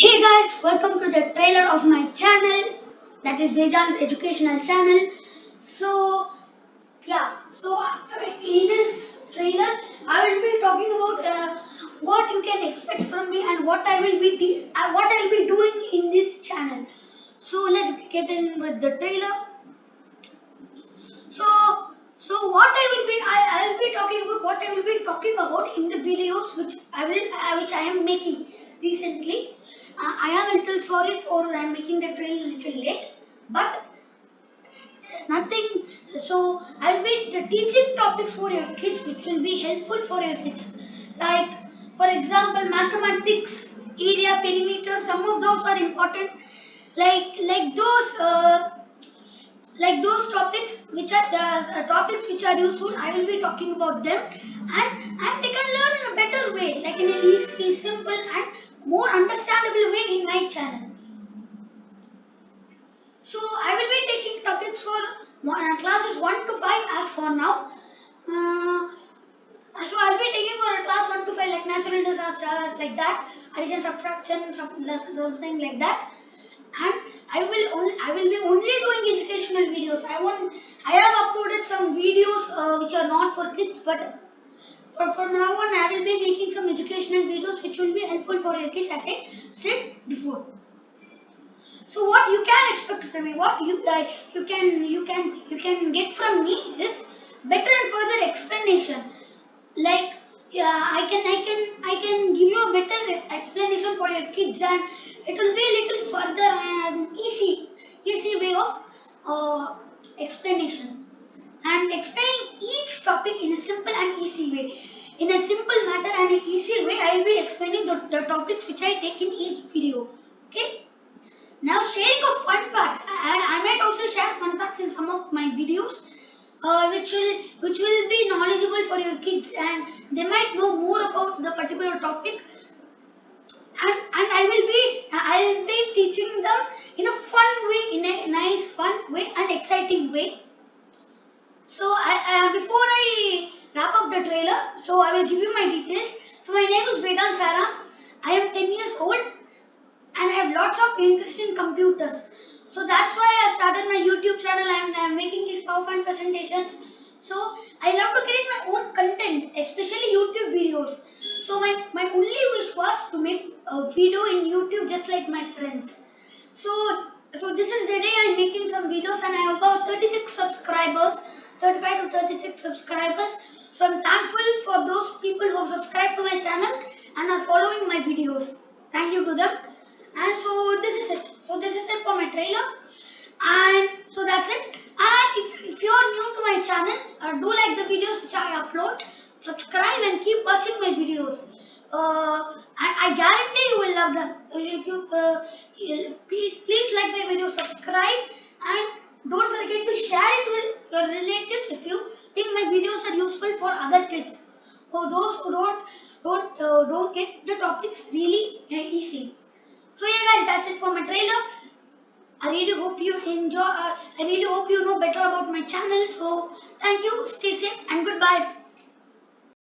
Hey guys, welcome to the trailer of my channel, that is Vedant's educational channel. So in this trailer, I will be talking about what you can expect from me and what I'll be doing in this channel. So let's get in with the trailer. So, I'll be talking about what I will be talking about in the videos which I am making recently. I am a little sorry for making the trailer a little late, but nothing. So I'll be teaching topics for your kids which will be helpful for your kids. Like for example, mathematics, area, perimeter. Some of those are important. Like those topics which are topics which are useful. I will be talking about them, and they can learn in a better way, like in an easy, simple, and more understandable way in my channel. So I will be taking topics for classes 1 to 5 as for now. uh, so I'll be taking for a class 1 to 5 like natural disasters, like that, addition, subtraction, something like that. And I will be only doing educational videos. I have uploaded some videos which are not for kids, but from now on I will be making some educational videos which will be helpful for your kids, as I said before. So what you can expect from me, what you can get from me is better and further explanation. Like I can give you a better explanation for your kids, and it will be a little further and easy way of explanation, and explaining each topic in a simple and easy way. In a simple manner and an easy way, I will be explaining the topics which I take in each video. Okay. Now, sharing of fun facts. I might also share fun facts in some of my videos, which will be knowledgeable for your kids, and they might know more about the particular topic. And I will be teaching them in a fun way, in a nice fun way and exciting way. So before I wrap up the trailer, so I will give you my details. So my name is Vedant Saram. I am 10 years old and I have lots of interest in computers. So that's why I started my YouTube channel and I'm making these PowerPoint presentations. So I love to create my own content, especially YouTube videos. So my only wish was to make a video in YouTube just like my friends. So so this is the day I'm making some videos, and I have about 36 subscribers, 35 to 36 subscribers. So I'm thankful for those people who have subscribed to my channel and are following my videos. Thank you to them. And so this is it. So this is it for my trailer. And so that's it. And if you're new to my channel, do like the videos which I upload, subscribe and keep watching my videos. I guarantee you will love them. If please like my video, subscribe, and don't forget to share it with your relatives if you think my videos are useful for other kids, for those who don't get the topics really easy. So yeah guys, that's it for my trailer. I really hope you enjoy. I really hope you know better about my channel. So thank you, stay safe, and goodbye.